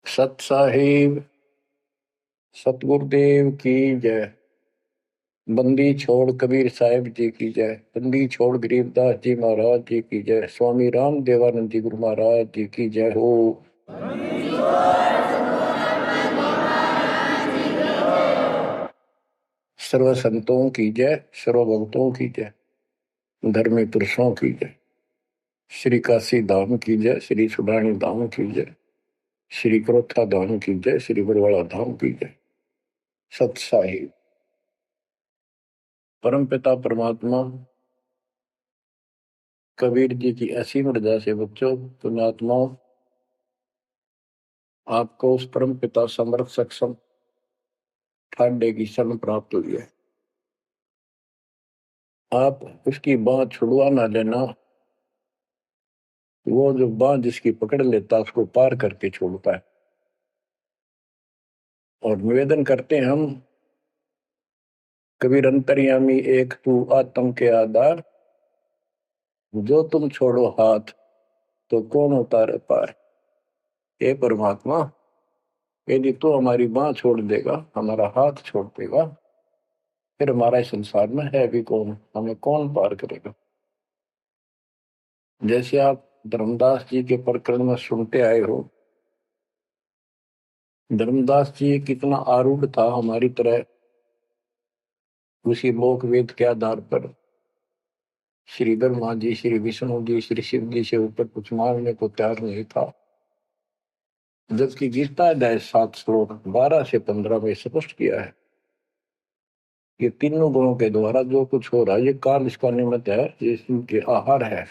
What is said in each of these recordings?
सत साहिब सतगुरुदेव की जय। बंदी छोड़ कबीर साहिब जी की जय। बंदी छोड़ गरीबदास जी महाराज जी की जय। स्वामी राम देवानंद जी गुरु महाराज जी की जय हो। सर्व संतों की जय, सर्व भक्तों की जय, धर्मी पुरुषों की जय। श्री काशी धाम की जय, श्री सुडानी धाम की जय, श्री क्रोथा धाम की जय, श्री बरवाड़ा धाम की जय। सत साहिब परम पिता परमात्मा कबीर जी की ऐसी मर्यादा से बच्चों पुण्यात्माओं, आपको उस परम पिता समर्थ सक्षम ठाडे की शरण प्राप्त हुई है। आप उसकी बांह छुड़वा ना लेना। वो जो बांह जिसकी पकड़ लेता उसको पार करके छोड़ता है। और निवेदन करते हैं हम, कबीर अंतर्यामी एक तू आत्म के आधार, जो तुम छोड़ो हाथ तो कौन उतारे पार। हे परमात्मा, यदि तू हमारी बांह छोड़ देगा, हमारा हाथ छोड़ देगा, फिर हमारा इस संसार में है भी कौन, हमें कौन पार करेगा। जैसे आप धर्मदास जी के प्रकरण में सुनते आए हो, धर्मदास जी कितना आरूढ़ था हमारी तरह। उसी लोक वेद के आधार पर श्री ब्रह्मा जी, श्री विष्णु जी, श्री शिव जी से ऊपर कुछ मांगने को तैयार नहीं था। जबकि गीता अध्याय 7 श्लोक 12 से 15 में स्पष्ट किया है, ये तीनों गुणों के द्वारा जो कुछ हो रहा है, ये काल इसका निमित्त है, ये इनके आहार है।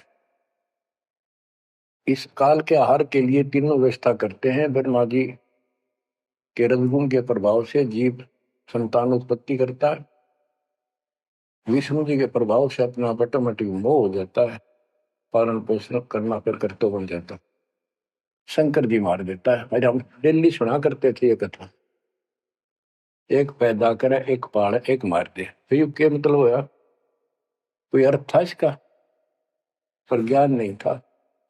इस काल के आहार के लिए तीनों व्यवस्था करते हैं। ब्रह्मा जी के रजगुण के प्रभाव से जीव संतान उत्पत्ति करता है। विष्णु जी के प्रभाव से अपना ऑटोमेटिक मोह हो जाता है, पालन पोषण करना फिर कर्तव्य बन जाता। शंकर जी मार देता है। अरे हम डेली सुना करते थे ये कथा, एक पैदा करे, एक पाले, एक मार दे। तो क्या मतलब होया, कोई अर्थ था इसका? पर ज्ञान नहीं था।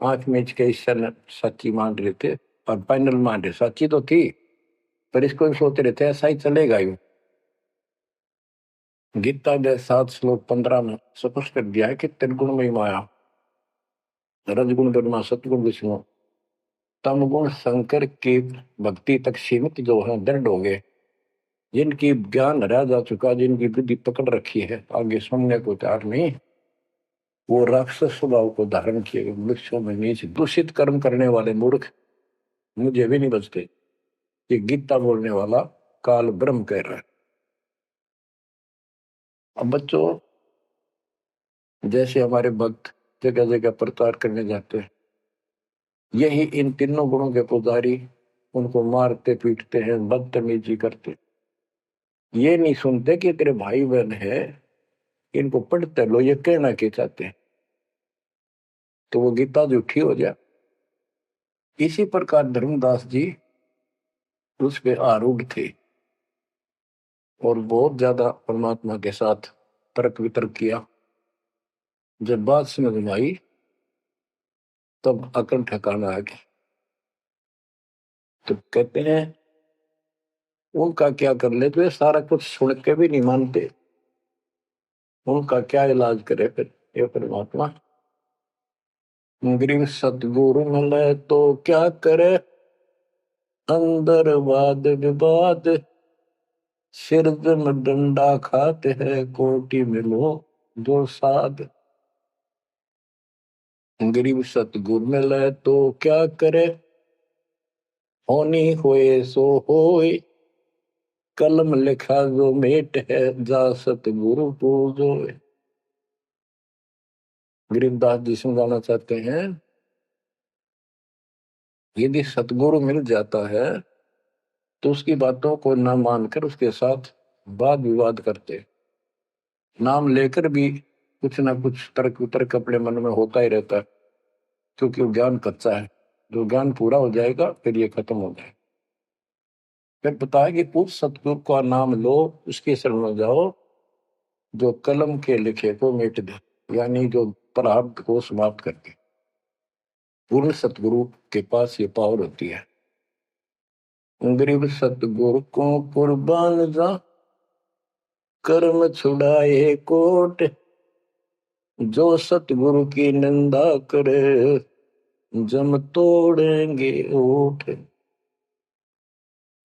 आंख मीच के ईश्वर सच्ची मान रहे थे और फाइनल मान रहे, सच्ची तो थी पर इसको भी सोच रहे थे ऐसा ही चलेगा। यूं गीता के 7 श्लोक 15 में स्पष्ट कर दिया है कि त्रिगुण में माया, रजगुण ब्रह्मा, सतगुण विष्णु, तम गुण शंकर की भक्ति तक सीमित जो है दृढ़ हो गए। जिनकी ज्ञान रह जा चुका, जिनकी बुद्धि पकड़ रखी है, आगे सुनने को तैयार नहीं, वो राक्षस स्वभाव को धारण किए वृक्षों में नीचे दूषित कर्म करने वाले मूर्ख मुझे भी नहीं बचते। ये गीता बोलने वाला काल ब्रह्म कह रहा है। अब बच्चों, जैसे हमारे भक्त जगह जगह प्रचार करने जाते हैं, यही इन तीनों गुणों के पुजारी उनको मारते पीटते हैं, बदतमीजी करते। ये नहीं सुनते कि तेरे भाई बहन है, इनको पढ़ते लो, ये कहना के चाहते हैं, तो वो गीता झूठी हो जाए। इसी प्रकार धर्मदास जी उस पे आरूढ़ थे और बहुत ज्यादा परमात्मा के साथ तर्क वितर्क किया। जब बात समझ में आई तब अकल ठिकाना आ गया। तो कहते हैं उनका क्या कर ले, तो ये सारा कुछ सुन के भी नहीं मानते, उनका क्या इलाज करे फिर ये परमात्मा। गरीब सतगुरु मिले तो क्या करे, अंदर वाद विवाद, सिर में डंडा खाते हैं, कोटि मिलो दो साध। गरीब सतगुरु मिले तो क्या करे, होनी होए सो होए, कलम लिखा जो मेट है, जा सतगुरु पूजो। गरीबदास जी समझाना चाहते हैं, यदि सतगुरु मिल जाता है तो उसकी बातों को न मानकर उसके साथ वाद विवाद करते, नाम लेकर भी कुछ ना कुछ तर्क वितर्क अपने मन में होता ही रहता है, क्योंकि वो ज्ञान कच्चा है। जो ज्ञान पूरा हो जाएगा फिर ये खत्म हो जाएगा। फिर बताया कि उस सतगुरु का नाम लो, उसके शरण में जाओ, जो कलम के लिखे को मिट दे, यानी जो प्रारब्ध को समाप्त कर दे। पूर्ण सतगुरु के पास ये पावर होती है। गरीब सतगुरु को कुर्बान जा, कर्म छुड़ाए कोट, जो सतगुरु की निंदा करे, जम तोड़ेंगे ओठ।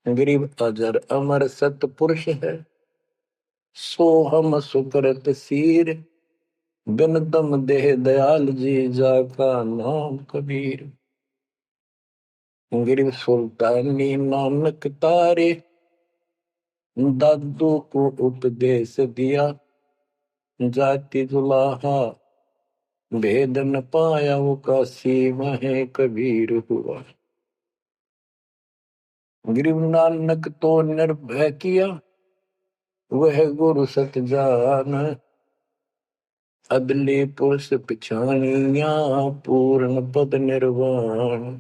गरीब अजर अमर सतपुरुष है, सो हम सुकृत सीर, बिन दम देह दयाल जी, जाका नाम कबीर। गरीब सुल्तानी नानक तारे, दादू को उपदेश दिया, जाति जुलाहा भेद न पाया, वो काशी में कबीर हुआ। गरीब नानक तो निर्भय किया, वह गुरु सत जान, अदली पुरुष पिछानिया, पूर्ण पद निर्वाण।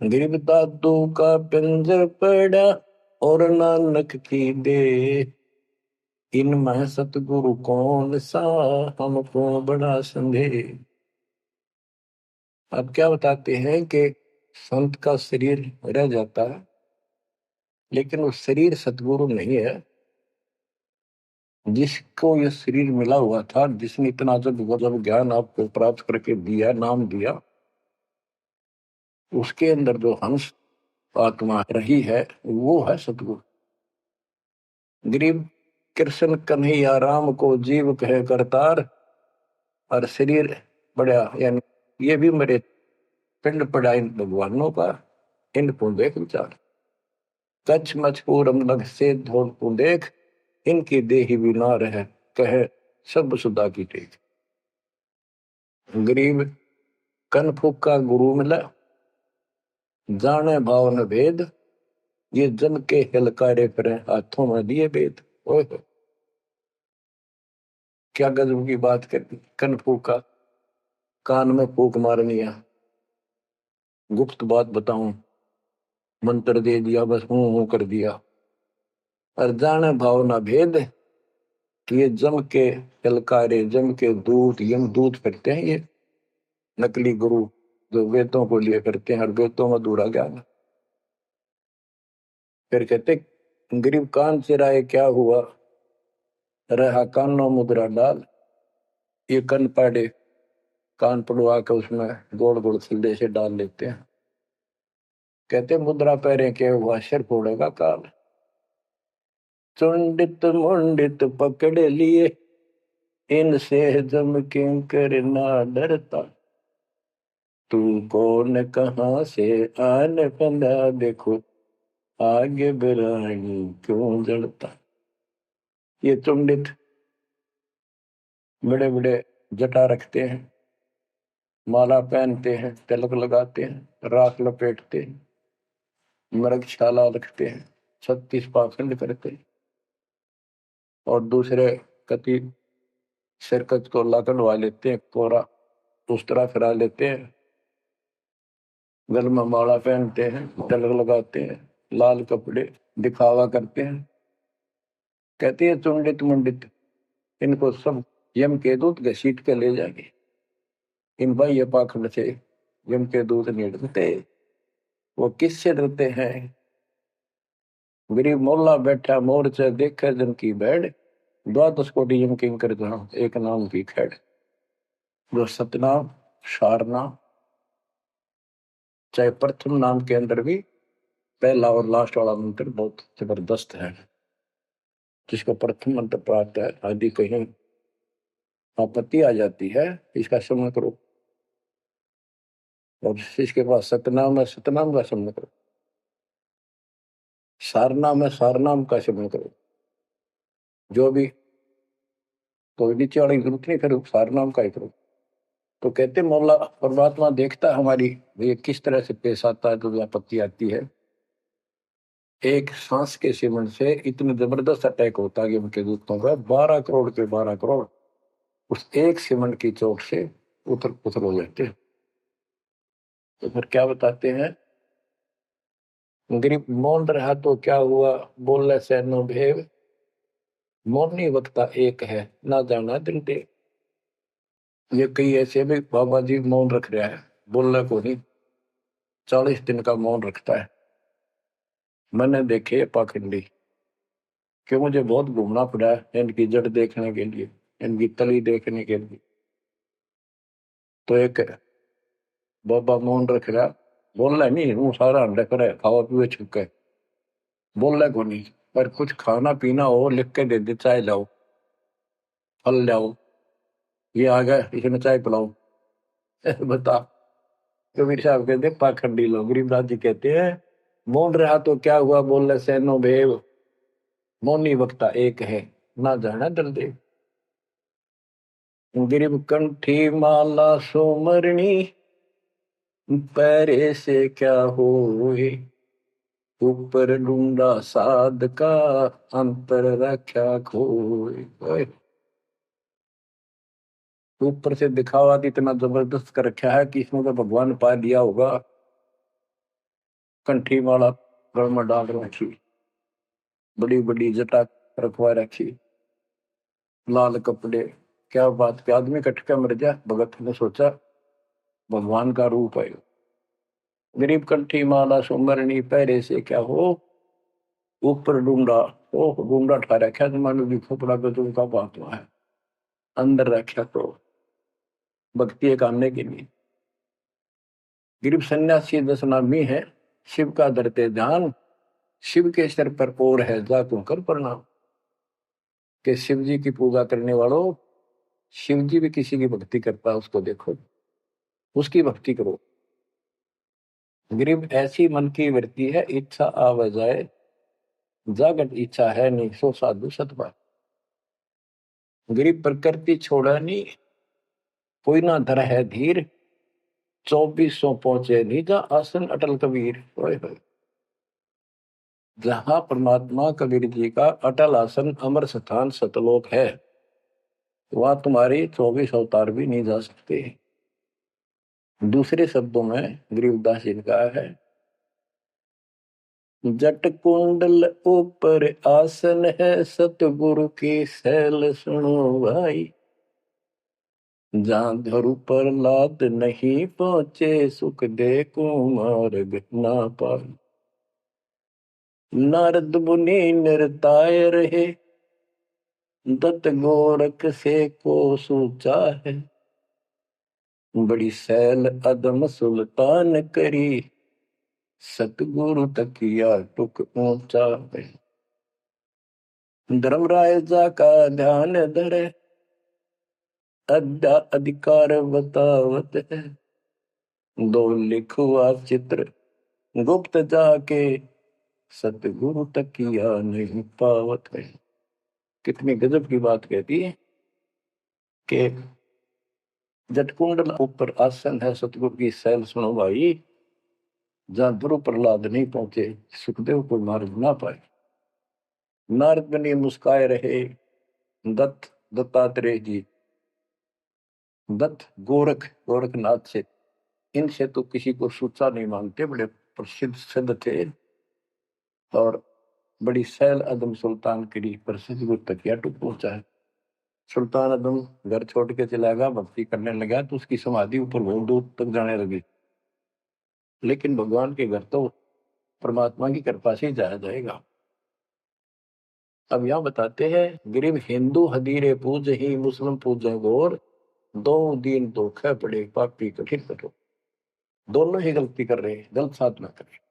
गरीब दादू का पिंजर पड़ा, और नानक की दे, इनमें सतगुरु कौन सा, हमको बड़ा संदेह। अब क्या बताते हैं कि संत का शरीर रह जाता है, लेकिन वो शरीर सतगुरु नहीं है। जिसको ये शरीर मिला हुआ था, जिसने इतना जब ज्ञान आपको प्राप्त करके दिया, नाम दिया, उसके अंदर जो हंस आत्मा रही है, वो है सतगुरु। गरीब कृष्ण कन्हैया राम को जीव कहे करतार, और शरीर बड़ा, यानी ये भी मेरे पिंड पड़ा इन भगवानों का, इनको देख विचार। कच्छ मछ पूरम लग से धोल को देख, इनकी देही भी ना रहे, कहे सब सुधा की टेक। गरीब कन फूका गुरु मिला, जाने भाव न भेद, ये जम के हिलकारे फिरे, हाथों में दिए भेद। ओए क्या गजब की बात कर दी। कन फूका, कान में फूक मारनी है, गुप्त बात बताऊं, मंत्र दे दिया, बस हूं कर दिया। और जाने भाव न भेद, कि ये जम के हिलकारे, जम के दूत, यम दूत करते हैं ये नकली गुरु, जो वेदों को लिए करते हैं, और वेदों में दूरा ज्ञान। फिर कहते गरीब कान चिराए क्या हुआ, रहा कानों मुद्रा डाल। ये कन पाड़े, कान पड़वा के उसमें गोड़ गोड़ सिल्ले से डाल लेते हैं। कहते मुद्रा पैरे के हुआ, सिर फोड़ेगा काल। चुंडित मुंडित पकड़ लिए, इनसे जम किंकर ना डरता। तू कौन कहां से आने फंदा, देखो आगे बिरानी क्यों जड़ता। ये चुंडित बड़े बड़े जटा रखते हैं, माला पहनते हैं, तिलक लगाते हैं, राख लपेटते हैं, मृगशाला रखते हैं, 36 पाखंड करते हैं, और दूसरे कति सिरकत को लकड़वा लेते हैं, कोरा उस तरह फिरा लेते हैं, गल में माला पहनते हैं, तिलक लगाते हैं, लाल कपड़े दिखावा करते हैं। कहते हैं चुंडित मुंडित, इनको सब यम के दूत घसीट के ले जाएंगे। इन भाई ये पाखंड से यम के दूत नहीं डरते। वो किससे डरते हैं? गरीब मोल्ला बैठा मोर्चा देखे जन की बैठ, द्वादश कोटि यम किंकर जहां, एक नाम की खैड़। जो सतनाम सारनाम, चाहे प्रथम नाम के अंदर भी पहला और लास्ट वाला मंत्र बहुत जबरदस्त है। जिसको प्रथम मंत्र प्राप्त है, आदि कहीं आपत्ति आ जाती है, इसका स्मरण करो। और इसके पास सतनाम है, सतनाम का स्मरण करो। सारनाम है, सारनाम का स्मरण करो। जो भी कोई नीचे वाली जरूरत नहीं, फिर सारनाम का ही करो। तो कहते मौला परमात्मा देखता हमारी ये किस तरह से पेश आता है, जो आपत्ति आती है। एक सांस के सेवन से इतने जबरदस्त अटैक होता है कि उनके दूतों का 12 करोड़ के 12 करोड़ उस एक सेवन की चोट से उथल पुथल हो जाते हैं। तो फिर क्या बताते हैं, गरीब मौन रहा तो क्या हुआ, बोले से नो भेव, मौनी वक्ता एक है, ना जाना दिल दे। ये कई ऐसे भी बाबा जी मौन रख रहा है, बोलने को नहीं, 40 दिन का मौन रखता है, मैंने देखे पाखंडी कि मुझे बहुत घूमना पड़ा इनकी जड़ देखने के लिए, इनकी तली देखने के लिए। तो एक बाबा मोहन रख रहा, बोल रहा नहीं हूँ सारा अंडा करे खावा पीवे छुके, बोल रहा को नहीं, पर कुछ खाना पीना हो लिख के दे दे, चाय लाओ, फल लाओ, ये आ गया इसमें चाय पिलाओ। बता। कबीर साहब कहते पाखंडी लोग, गरीबदास जी कहते हैं बोल रहा तो क्या हुआ, बोल रहे सैनो भेव, मौनी वक्ता एक है, ना जाना दर्दे। गिरिब कंठी माला सोमरणी, पैरे से क्या होए, ऊपर ढूंढा साध का, अंतर रक्षा खोए। ऊपर से दिखावा इतना जबरदस्त कर रखा है कि इसमें तो भगवान पा दिया होगा। कंठी माला गल में डाल रखी, बड़ी बड़ी जटा रखवा रखी, लाल कपड़े, क्या बात के आदमी कट के मर जा। भगत ने सोचा भगवान का रूप है। गरीब कंठी माला सुमरनी, पैरे से क्या हो, ऊपर डूंडा, ओ डूंडा ठा रखा तो मानो भी खोपड़ा पे तुमका बात है, अंदर रखा तो भक्ति करने के लिए। गरीब सन्यासी दस नामी है, शिव का धरते ध्यान, शिव के सिर पर और है जा तू कर प्रणाम। के शिव जी की पूजा करने वालों, शिव जी भी किसी की भक्ति करता है उसको देखो, उसकी भक्ति करो। गरीब ऐसी मन की वृत्ति है, इच्छा आवे जाए, जागत इच्छा है नहीं, सो साधु सतपा। गरीब प्रकृति छोड़ा नहीं, कोई ना धर है धीर, 2400 पहुंचे नहीं जा आसन अटल कबीर। जहां परमात्मा कबीर जी का अटल आसन अमर स्थान सतलोक है, वहां तुम्हारी 24 अवतार भी नहीं जा सकते। दूसरे शब्दों में गरीबदास जी ने कहा है, जट कुंडल ऊपर आसन है, सतगुरु की सैल सुनो भाई। जहां धरु पर लाद नहीं पहुंचे, सुख दे को मार्ग ना पाए। नारद मुनि निरताय रहे, दत्त गोरख से को सोचा है। बड़ी सैल अदम सुल्तान करी, सतगुरु तकिया टुक ऊंचा है। धर्मराजा का ध्यान धरे, अधिकार बतावत है। दो लिखुआ चित्र गुप्त जाके, सतगुरु तकिया नहीं पावत है। कितनी गजब की बात कहती है कि जटकुंडल ऊपर आसन है, सतगुरु की सैल सुनो भाई। जहां ध्रुव प्रहलाद नहीं पहुंचे, सुखदेव को मार्ग ना पाए। नारद मुनि मुस्काए रहे, दत्तात्रेय जी, दत्त गोरख गोरखनाथ से, इनसे तो किसी को सूचा नहीं मानते, बड़े प्रसिद्ध सिद्ध थे। और बड़ी सैल अदम सुल्तान करी, प्रसिद्ध गुरु तकिया टुक पहुंचा है। सुल्तान अदम घर छोड़ के चला गया, भक्ति करने लगा तो उसकी समाधि ऊपर बहुत दूर तक जाने लगी। लेकिन भगवान के घर तो परमात्मा की कृपा से ही जाया जाएगा। अब यहां बताते हैं, गरीब हिंदू हदीरे पूज ही, मुस्लिम पूजे गोर, दो दीन धोखे पड़े पापी कठिन कठोर। दोनों ही गलती कर रहे हैं, गलत साधना कर रहे।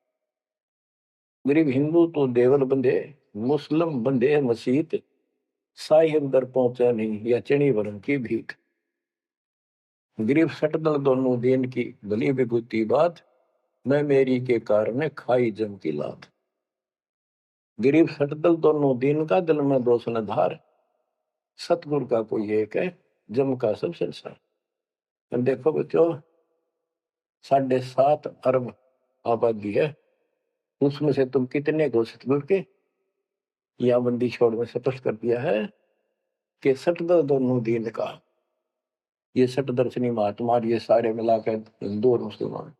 गरीब हिंदू तो देवल बंधे, मुस्लिम बंधे मसीत, साई अंदर पहुंचा नहीं या चणी वरन की भीख। गरीब सटदल दोनों दिन की भली विभूति बात, मैं मेरी के कारण खाई जम की लात। गरीब सटदल दोनों दिन का, दिल में दोष न धार, सतगुरु का कोई एक है, जम का सब संसार। देखो बच्चों, 7.5 अरब आबादी है, उसमें से तुम कितने को सतगुरु के या बंदी छोड़ में स्पष्ट कर दिया है कि सटदल दोनों दिन का। ये सट दर्शनी महात्मा, ये सारे मिलाकर हिंदू और मुसलमान,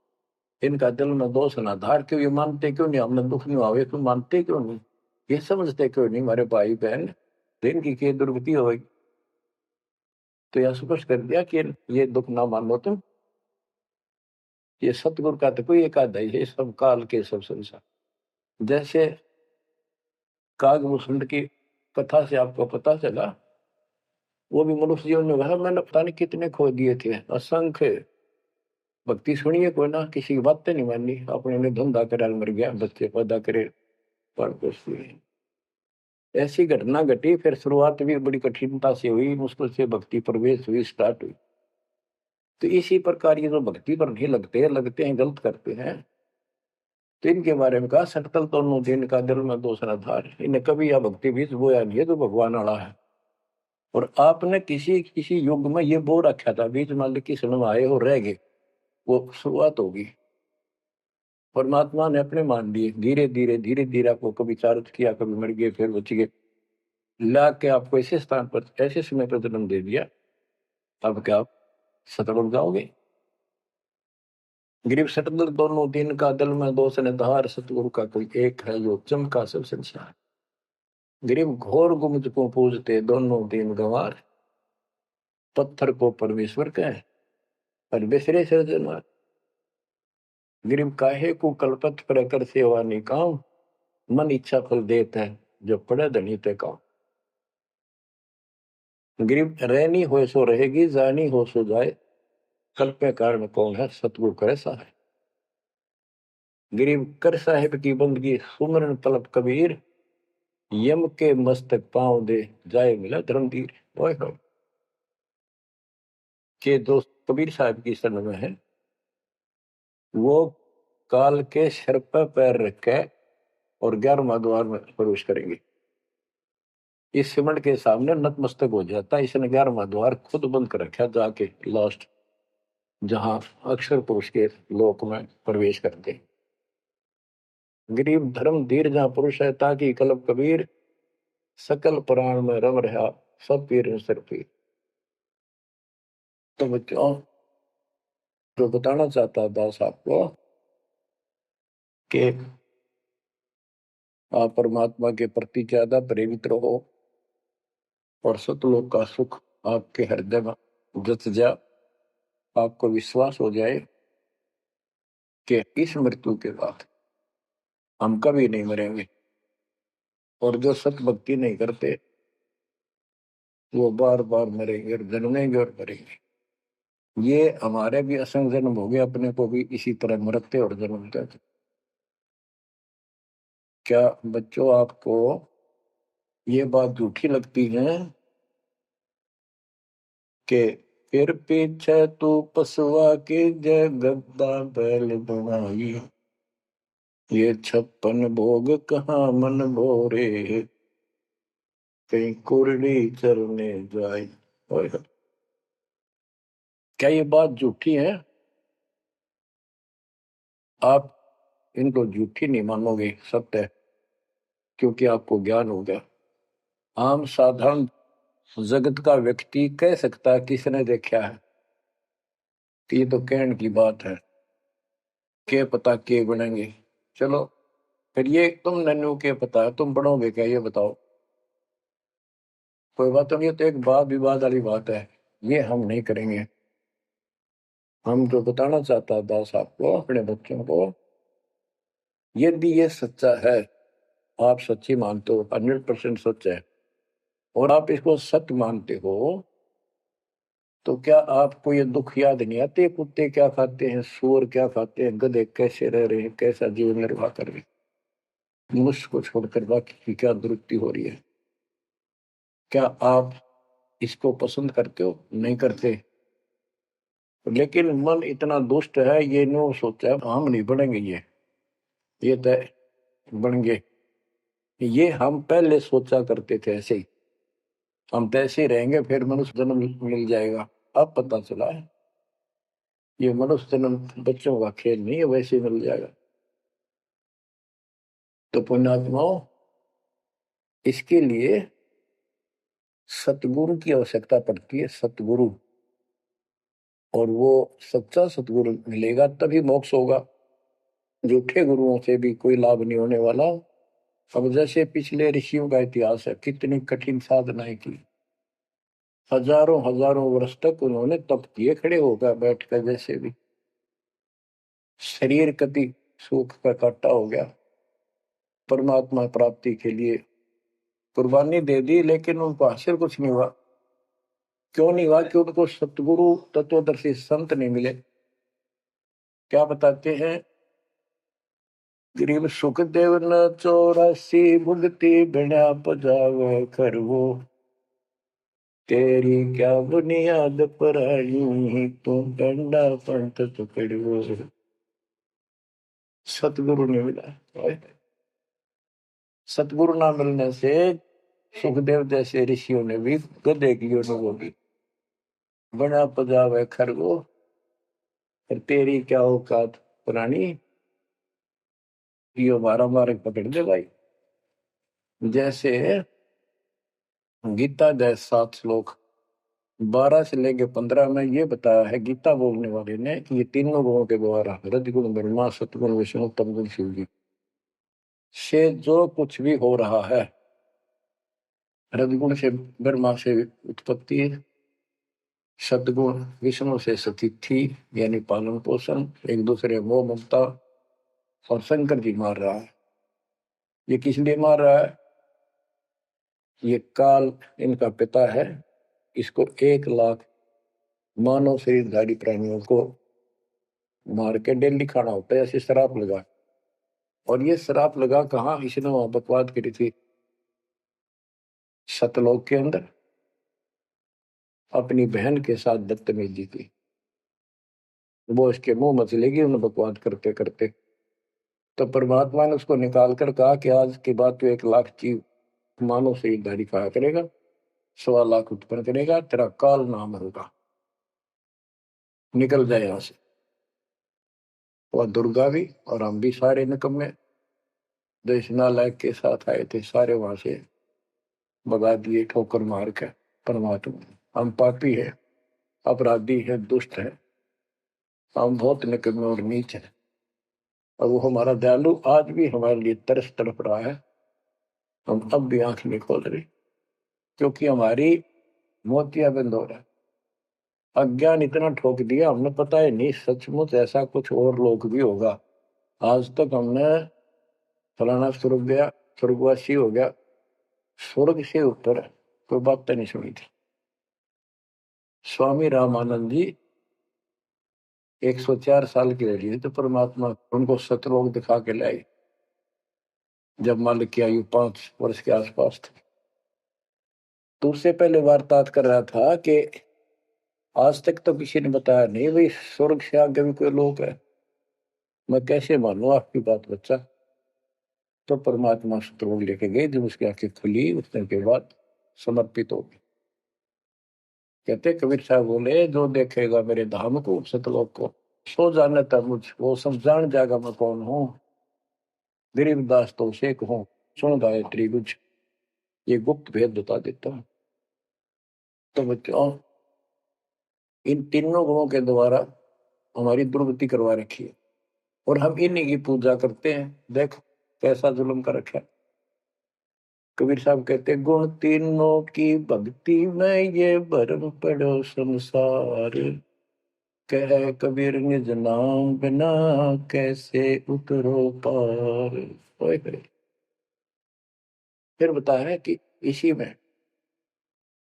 इनका दिल में दोष ना धार, क्यों ये मानते क्यों नहीं, हमने दुख नहीं आवे क्यों मानते क्यों नहीं, ये समझते क्यों नहीं हमारे भाई बहन, इनकी क्या दुर्गति होगी। तो यह स्पष्ट कर दिया कि ये दुख ना मानो तुम, ये सतगुरु का तो कोई एक आधा ही है, सब काल के सब संसार। जैसे कागभूषण की कथा से आपको पता चला, वो भी मनुष्य जीवन में कहा मैंने पता नहीं कितने खो दिए थे, असंख्य। भक्ति सुनिए कोई ना, किसी की बातें नहीं माननी, अपने ने धंधा करे मर गया, बच्चे पैदा करे पर कुछ नहीं। ऐसी घटना घटी, फिर शुरुआत भी बड़ी कठिनता से हुई, मुश्किल से भक्ति प्रवेश हुई, स्टार्ट हुई। तो इसी प्रकार ये जो भक्ति पर नहीं लगते हैं गलत करते हैं, तो इनके बारे में कहा सकल तो दिन का दिल में दूसरा धार, इन्हें कभी यह भक्ति बीज बोया नहीं है जो भगवान वाला है। और आपने किसी किसी युग में ये बो रखा था, बीच मान की सुन आए हो रह गए, वो शुरुआत होगी। परमात्मा ने अपने मान लिए, धीरे धीरे आपको कभी चारित किया, कभी मर गए, फिर बच गए, ला के आपको ऐसे स्थान पर ऐसे समय पर जन्म दे दिया। अब क्या आप सतल हो जाओगे? गिरीव सतल दोनों दिन का दल में दो धार, सतगुरु का कोई एक है जो चमका सब संसार। गिरीव घोर गुमज को पूजते दोनों दिन गंवार, पत्थर को परमेश्वर कहे पर बिसरे सृजनहार। गिरीव काहे को कलपत पर कर सेवा नहीं काम, मन इच्छा फल देता है जो पड़े धनी ते काम। गिरीव रहनी हो सो रहेगी, जानी हो सो जाए, कल पे कारण कौन है सतगुरु करे सहाय। गिरीव कर साहिब की बंदगी सुमरन तलब कबीर, यम के मस्तक पांव दे जाए मिला धर्मवीर। के दोस्त कबीर साहब की शरण में है, वो काल के सिर पर पैर रख के और 11वां द्वार में प्रवेश करेंगे। इस सिमट के सामने नतमस्तक हो जाता है, इसने 11वां द्वार खुद बंद कर रखा, जाके लास्ट जहां अक्षर पुरुष के लोक में प्रवेश करते। गरीब धर्म धीर जहां पुरुष है, ताकि कलब कबीर सकल प्राण में रम रहा, सब पीर सिर पीर। तो बच्चों, जो बताना चाहता दास आपको कि आप परमात्मा के प्रति ज्यादा प्रेरित रहो और सतलोक का सुख आपके हृदय में जच जा। आपको विश्वास हो जाए कि इस मृत्यु के बाद हम कभी नहीं मरेंगे, और जो सत भक्ति नहीं करते वो बार बार मरेंगे और जन्मेंगे और मरेंगे। ये हमारे भी असंग जन्म हो गए, अपने को भी इसी तरह मरते और जन्मते। क्या बच्चों आपको ये बात झूठी लगती है कि फिर पीछे तू पसुआ के जगद्दा बैल बनाई, ये 56 भोग कहाँ मन भोरे, कहीं कुरली चरने जाए। क्या ये बात झूठी है? आप इनको झूठी नहीं मानोगे, सत्य है, क्योंकि आपको ज्ञान हो गया। आम साधारण जगत का व्यक्ति कह सकता है किसने देखा है, कि ये तो कहने की बात है, के पता के बनेंगे। चलो फिर ये तुम नन्नू के पता है, तुम बढ़ोगे क्या ये बताओ? कोई बात नहीं, ये तो एक वाद विवाद वाली बात है, ये हम नहीं करेंगे। हम जो बताना चाहता है दास आपको, अपने बच्चों को, यदि ये सच्चा है, आप सच्ची मानते हो, 100% सच है, और आप इसको सत्य मानते हो, तो क्या आपको ये दुख याद नहीं आते? कुत्ते क्या खाते हैं, सूअर क्या खाते हैं, गधे कैसे रह रहे हैं, कैसा जीवन निर्वाह कर रहे हैं, मनुष्य को छोड़कर बाकी की क्या दुरुक्ति हो रही है? क्या आप इसको पसंद करते हो? नहीं करते। लेकिन मन इतना दुष्ट है, ये नो सोचा है हम नहीं बढ़ेंगे, ये तय बन गए। ये हम पहले सोचा करते थे ऐसे ही, हम तो ऐसे ही रहेंगे, फिर मनुष्य जन्म मिल जाएगा। अब पता चला है ये मनुष्य जन्म बच्चों का खेल नहीं है, वैसे ही मिल जाएगा। तो पुण्यात्माओं, इसके लिए सतगुरु की आवश्यकता पड़ती है, सतगुरु। और वो सच्चा सतगुरु मिलेगा तभी मोक्ष होगा, झूठे गुरुओं से भी कोई लाभ नहीं होने वाला। अब जैसे पिछले ऋषियों का इतिहास है, कितनी कठिन साधनाएं की, हजारों हजारों वर्ष तक उन्होंने तप किए, खड़े होकर बैठकर, जैसे भी शरीर कति सूख कर काटा हो गया, परमात्मा प्राप्ति के लिए कुर्बानी दे दी, लेकिन उनको हासिल कुछ नहीं हुआ। क्यों नहीं हुआ? कि उनको सतगुरु तत्वदर्शी संत नहीं मिले। क्या बताते हैं? गरीब सुखदेव न 84 भुगती बिना पजावे खरगो, तेरी क्या बुनियाद परानी तू डंडा पंथ पकड़ो। सतगुरु नहीं मिला। सतगुरु ना मिलने से सुखदेव जैसे ऋषियों ने भी गधे की अनुभव की। बना पजावे खरगो, तेरी क्या औकात पुरानी, यो मारा मारे पकड़ दे भाई। जैसे गीता जय 7 श्लोक 12 से लेके 15 में ये बताया है गीता बोलने वाले ने कि ये तीनों गुणों के द्वारा रजगुण ब्रह्मा, सतगुण विष्णु, तमगुण शिव जी से जो कुछ भी हो रहा है, रजगुण से ब्रह्मा से उत्पत्ति, सतगुण विष्णु से स्थिति यानी पालन पोषण, एक दूसरे मोह ममता, और शंकर जी मार रहा है। ये किस लिए मार रहा है? ये काल इनका पिता है, इसको 1 लाख मानव शरीरधारी प्राणियों को मार के डेली खाना होता है, ऐसे शराब लगा। और ये शराब लगा कहाँ? इसने वहां बकवाद करी थी सतलोक के अंदर, अपनी बहन के साथ बदतमीजी की। वो इसके मुंह मचलेगी उन्हें बकवाद करते करते। तो परमात्मा ने उसको निकाल कर कहा कि आज के बाद तो 1 लाख जीव मानव शरीरधारी खाया करेगा, 1.25 लाख उत्पन्न करेगा, तेरा काल नाम होगा, निकल जाए यहां से। वह दुर्गा भी और हम भी सारे निकम्मे जो इस नालायक के साथ आए थे, सारे वहां से भगा दिए ठोकर मार के। परमात्मा हम पापी है, अपराधी है, दुष्ट है, हम बहुत निकम्मे और नीच है। और वो हमारा दयालु आज भी हमारे लिए तरस तड़प रहा है। हम अब भी आंख नहीं खोल रहे क्योंकि हमारी मोतिया बंद हो रहा है। अज्ञान इतना ठोक दिया हमने, पता है नहीं सचमुच ऐसा कुछ और लोग भी होगा। आज तक हमने फलाना स्वर्ग गया, स्वर्गवासी हो गया, स्वर्ग से ऊपर कोई बात तो नहीं सुनी थी। स्वामी रामानंद जी 104 साल के रहे तो परमात्मा उनको सतलोक दिखा के लाई जब मालिक की आयु 5 वर्ष के आसपास थी। तो उससे पहले वार्तालाप कर रहा था कि आज तक तो किसी ने बताया नहीं भाई स्वर्ग से आगे भी कोई लोक है, मैं कैसे मानूं आपकी बात बच्चा। तो परमात्मा सतलोक लेके गए, जब उसकी आंखें खुली उतने के बाद समर्पित हो गई। कहते कबीर साहब बोले जो देखेगा मेरे धाम को सतलोक को, सो जाने तक मुझ वो सब जान जाएगा मैं कौन हूँ। गरीबदास तो उसे कहूँ सुन गायत्री बुझ, ये गुप्त भेद बता देता हूँ। तो बच्चों इन तीनों गुणों के द्वारा हमारी दुर्गति करवा रखी है और हम इन्हीं की पूजा करते हैं। देख कैसा जुल्म कर रखा है। कबीर साहब कहते गुण तीनों की भक्ति में ये भरम पड़ो संसार, कह कबीर निज नाम बिना कैसे उतरो पार। ओए होए। फिर बताया है कि इसी में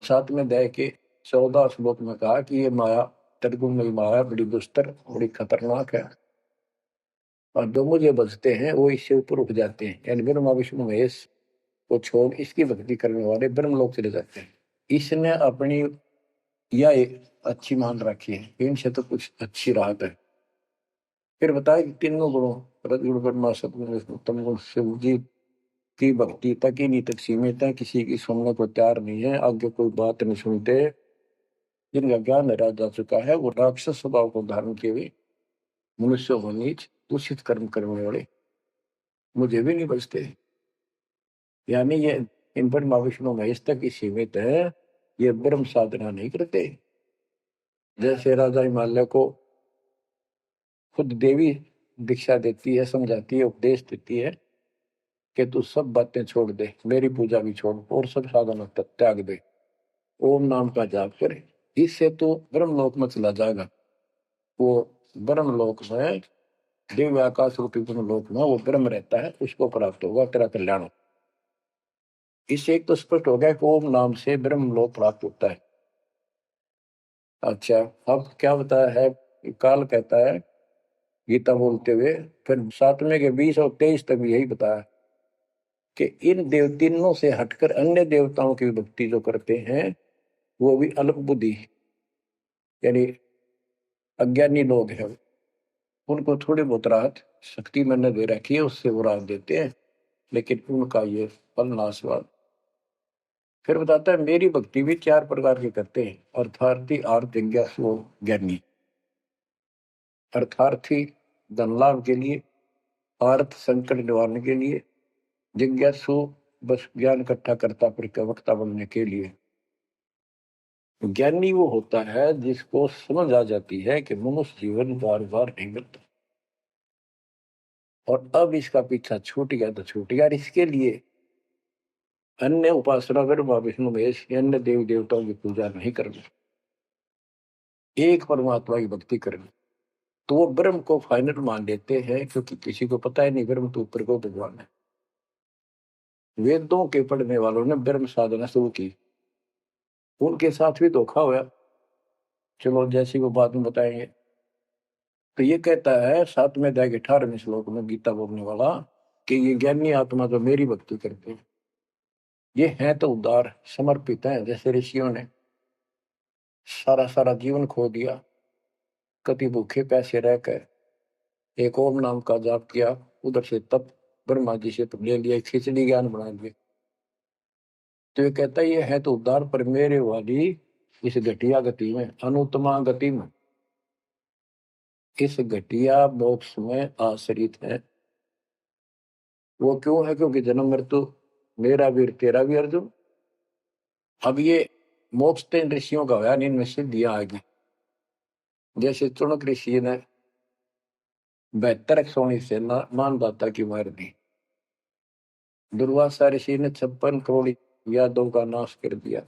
7वें अध्याय के 14 श्लोक में कहा कि ये माया त्रिगुण माया बड़ी दुस्तर बड़ी खतरनाक है, और जो मुझे बचते हैं वो इससे ऊपर उठ जाते हैं, यानी ब्रह्मा विष्णु महेश को छोड़ इसकी भक्ति करने वाले ब्रह्मलोक चले जाते हैं। इसने अपनी यह एक अच्छी मान रखी है, इनसे तो कुछ अच्छी राहत है। फिर बताया कि तीनों गुणों रजगुण ब्रह्मा सतगुण विष्णु तमगुण शिव जी की भक्ति तक ही नहीं तक सीमित है, किसी की सुनने को तैयार नहीं है, आगे कोई बात नहीं सुनते। जिनका ज्ञान हरा जा चुका है वो राक्षस स्वभाव को धारण किए हुए मनुष्य हो नीच दूषित कर्म करने वाले मुझे भी नहीं बचते। यानी ये इन पर विष्णु महेश तक ही सीमित है, ये ब्रह्म साधना नहीं करते। जैसे राजा हिमालय को खुद देवी दीक्षा देती है, समझाती है, उपदेश देती है कि तू सब बातें छोड़ दे, मेरी पूजा भी छोड़ और सब साधना त्याग दे, ओम नाम का जाप करे, इससे तो ब्रह्मलोक में चला जाएगा। वो ब्रह्मलोक में दिव्य आकाश रूपी लोक में वो ब्रह्म रहता है, उसको प्राप्त होगा, तेरा कल्याण हो। इससे एक तो स्पष्ट हो गया कि ओम नाम से ब्रह्म लोक प्राप्त होता है। अच्छा, अब क्या बताया है, काल कहता है गीता बोलते हुए, फिर 7वें के 20 और 23 तक भी यही बताया कि इन तीनों से हटकर अन्य देवताओं की भक्ति जो करते हैं वो भी अल्प बुद्धि यानी अज्ञानी लोग हैं, उनको थोड़ी बहुत राहत शक्ति मैंने दे रखी है, उससे वो राहत देते हैं, लेकिन उनका ये फल नाशवान। फिर बताता है मेरी भक्ति भी 4 प्रकार की करते हैं, अर्थार्थी, आर्थ, जिज्ञासु, ज्ञानी। अर्थार्थी धन लाभ के लिए, आर्थ संकट निवारने के लिए, जिज्ञासु बस ज्ञान इकट्ठा करता प्रवक्ता बनने के लिए। ज्ञानी वो होता है जिसको समझ आ जाती है कि मनुष्य जीवन बार बार नहीं मिलता, और अब इसका पीछा छूट गया तो छूट गया, इसके लिए अन्य उपासना ब्रह्मा विष्णु महेश अन्य देवी देवताओं की पूजा नहीं करनी, एक परमात्मा की भक्ति करनी। तो वो ब्रह्म को फाइनल मान लेते हैं, क्योंकि किसी को पता ही नहीं ब्रह्म तो ऊपर को भगवान है। वेदों के पढ़ने वालों ने ब्रह्म साधना शुरू की, उनके साथ भी धोखा हुआ। चलो जैसी वो बात में बताएंगे। तो ये कहता है 7वें अध्याय के 18वें श्लोक में गीता बोलने वाला कि ये ज्ञानी आत्मा जो मेरी भक्ति करते हैं ये हैं तो उदार, समर्पित हैं, जैसे ऋषियों ने सारा सारा जीवन खो दिया, कति भूखे पैसे रहकर एक ओम नाम का जाप किया, उधर से तप ब्रह्मा जी से ले लिया, खिचड़ी ज्ञान बना दिया। तो ये कहता है ये है तो उद्धार, पर मेरे वाली इस घटिया गति में, अनुत्तमा गति में, इस घटिया मोक्ष में आश्रित है। वो क्यों है? क्योंकि जन्म मृत्यु मेरा वीर तेरा भी अर्जुन। अब ये मोक्ष तीन ऋषियों का हुआ, इनमें सिद्धियां आ गई। जैसे चुनक ऋषि ने 72 सोनी से मानदाता की मार दी, दुर्वासा ऋषि ने 56 करोड़ यादों का नाश कर दिया।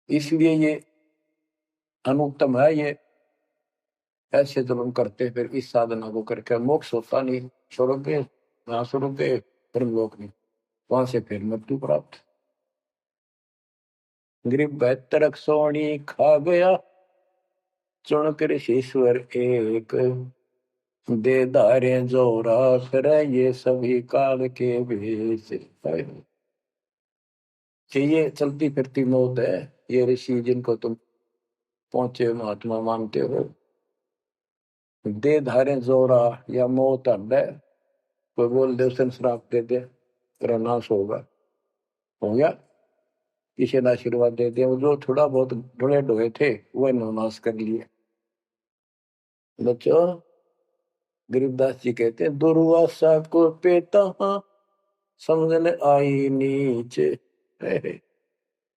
इसलिए ये अनुत्तम है, ये ऐसे जुल्म करते फिर इस साधना को करके मोक्ष होता नहीं, स्वर्ग गए, यहाँ स्वर्ग गए, ब्रह्मलोक नहीं, वहां से फिर मृत्यु प्राप्त। गरीब 72 सोनी खा गया चुनक ऋषीश्वर एक, दे धारे जो राख ये सभी काल के भेष। कि ये चलती फिरती मौत है, ये ऋषि जिनको तुम पहुंचे महात्मा मानते हो, दे धारे जोरा या मौत हड्ड है, कोई बोल दे उसे श्राप दे दे तेरा नाश होगा, हो गया। किसी ने आशीर्वाद दे दिया, जो थोड़ा बहुत ढोए ढोए थे वह नाश कर लिए। बच्चों गरीबदास जी कहते हैं दुर्वासा को पेता समझने आई नीचे,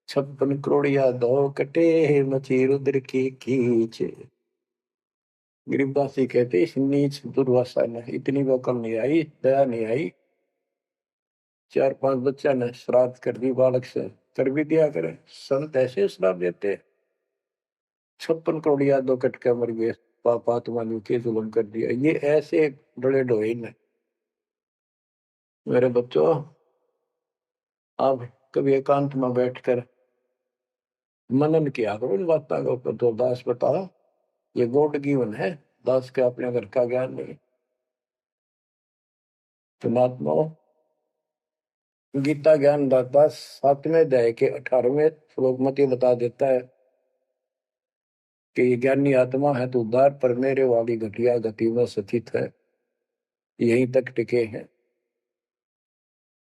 56 करोड़ यादव कटे मची रुद्र की खींच। गरीबदास जी कहते इस नीच दुर्वासा ने इतनी वकल नहीं आई, दया नहीं आई, 4-5 बच्चा ने श्राद्ध कर दी, बालक से कर भी दिया करे, संत ऐसे श्राप देते 56 करोड़ यादव कट के मर गए, पापात्मा ने के जुल्म कर दिया, ये ऐसे डले ढोए ने। मेरे बच्चों आप कभी एकांत में बैठकर मनन किया करो इन बातों के ऊपर। तो दास बताओ ये गॉड गिवन है, दास के अपने घर का ज्ञान नहीं। परमात्मा गीता ज्ञान दाता 7वें अध्याय के 18वें श्लोक में ये बता देता है कि ज्ञानी आत्मा है तो उद्धार, पर मेरे वाली घटिया गति में स्थित है, यहीं तक टिके हैं।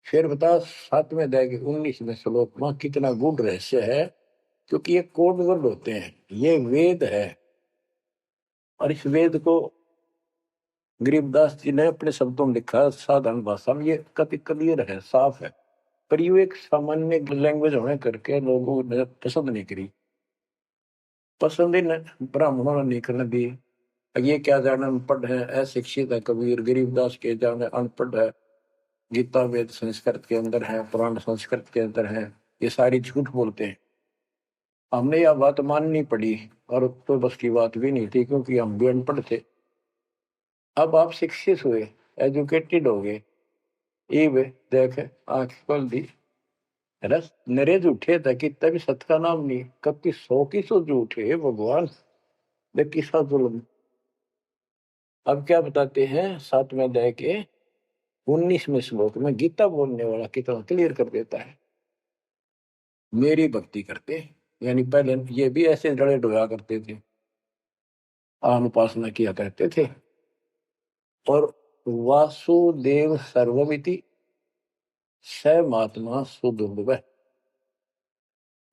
फिर बता 7वें अध्याय के 19वें श्लोक में कितना गूढ़ रहस्य है, क्योंकि ये कोड वर्ड होते हैं, ये वेद है, और इस वेद को गरीबदास जी ने अपने शब्दों में लिखा साधारण भाषा में, ये कति क्लियर है, साफ है, पर ये एक सामान्य लैंग्वेज होने करके लोगों ने पसंद नहीं करी, पसंद ही ब्राह्मणों ने नहीं करने दी। ये क्या जाने अनपढ़ है, अशिक्षित है कबीर, गरीबदास के जाने अनपढ़ है, गीता वेद संस्कृत के अंदर है, पुराण संस्कृत के अंदर है, ये सारी झूठ बोलते हैं। हमने यह बात माननी पड़ी, और तो बस की बात भी नहीं थी, क्योंकि हम भी अनपढ़ थे। अब आप शिक्षित हुए, एजुकेटेड हो गए, इब देख आंख खोल दी, रस नरे झूठे था कि तभी सत का नाम नहीं, कब की 100 की 100 झूठे भगवान, देख किसका जुल्म। अब क्या बताते हैं 7वें अध्याय के 19वें श्लोक में गीता बोलने वाला कितना क्लियर कर देता है। मेरी भक्ति करते, यानी पहले ये भी ऐसे जड़े डोया करते थे, आन उपासना किया करते थे। और वासुदेव सर्वमिति स महात्मा सुदुर्लभ।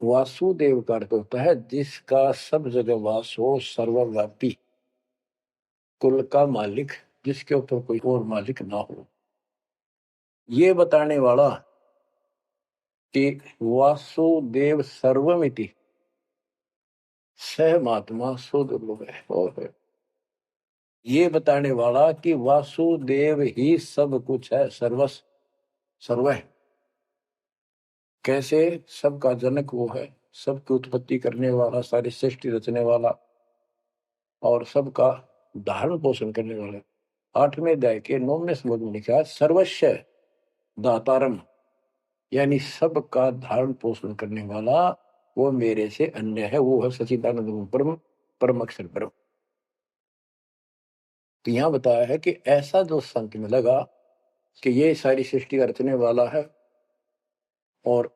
वासुदेव का अर्थ होता है जिसका सब जगह वास हो, सर्वव्यापी, कुल का मालिक, जिसके ऊपर कोई और मालिक ना हो। ये बताने वाला कि वासुदेव सर्वमिति स महात्मा सुदुर्लभ है। और ये बताने वाला कि वासुदेव ही सब कुछ है, सर्वस्व सर्व है। कैसे? सबका जनक वो है, सबकी उत्पत्ति करने वाला, सारी सृष्टि रचने वाला और सबका धारण पोषण करने वाला। 8वें अध्याय के 9वें श्लोक में लिखा है सर्वस्व दातारम, यानी सबका धारण पोषण करने वाला वो मेरे से अन्य है, वो है सच्चिदानंद ब्रह्म, परम अक्षर ब्रह्म। तो यहां बताया है कि ऐसा जो संत में लगा कि ये सारी सृष्टि का रचने वाला है और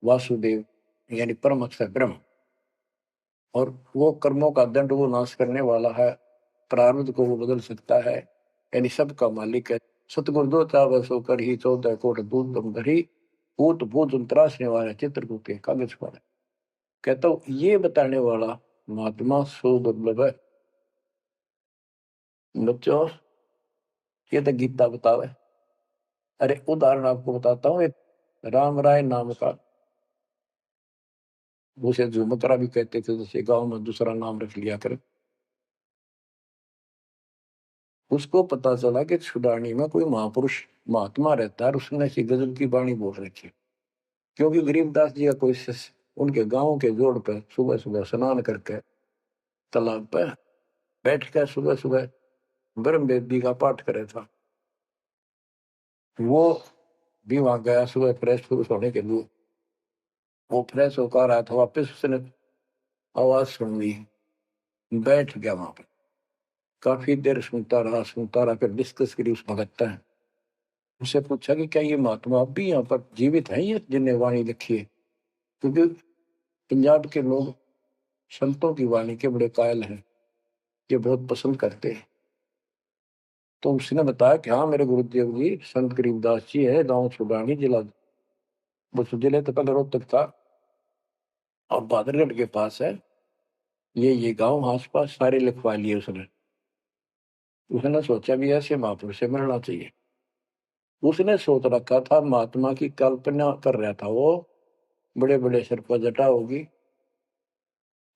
वासुदेव यानी परम अक्षर ब्रह्म, और वो कर्मों का दंड वो नाश करने वाला है, प्रारब्ध को वो बदल सकता है, यानी सबका मालिक है। सतगुरु दो चावस होकर ही 14 कोट दूध दम धरी, भूत भूत त्रासने वाला चित्रकूट के कागज पर। कहता हूं ये बताने वाला महात्मा सो दुर्लभ है। बच्चों ये तो गीता बतावे। अरे उदाहरण आपको बताता हूँ, एक राम राय नाम का, उसे झुमकरा भी कहते थे, जैसे गांव में दूसरा नाम रख लिया कर। उसको पता चला कि छुड़ानी में कोई महापुरुष महात्मा रहता है, उसने ऐसी गजब की वाणी बोल रखी। क्योंकि गरीबदास जी का कोई शिष्य उनके गांव के जोड़ पर सुबह सुबह स्नान करके तालाब पर बैठ कर सुबह सुबह ब्रह्म वेदी का पाठ करे था। वो भी वहां गया सुबह फ्रेश फ्रूश होने के लिए। वो फ्रेश होकर आया था वापिस, उसने आवाज सुन ली, बैठ गया वहां पर, काफी देर सुनता रहा, फिर डिस्कस करी उस भगत है। उससे पूछा कि क्या ये महात्मा अब भी यहाँ पर जीवित है, ये जिन्हें वाणी लिखी है? क्योंकि पंजाब के लोग संतों की वाणी के बड़े कायल हैं, ये बहुत पसंद करते हैं। तो उसने बताया कि हाँ मेरे गुरुदेव जी संत गरीबदास जी है, गांव छुड़ानी, जिला वो जिले तो पहले रोहतक था और बादरगढ़ के पास है। ये गांव आस पास सारे लिखवा लिए उसने। उसने सोचा भी ऐसे महापुरुष से मिलना चाहिए। उसने सोच रखा था महात्मा की कल्पना कर रहा था वो, बड़े बड़े सिर पर जटा होगी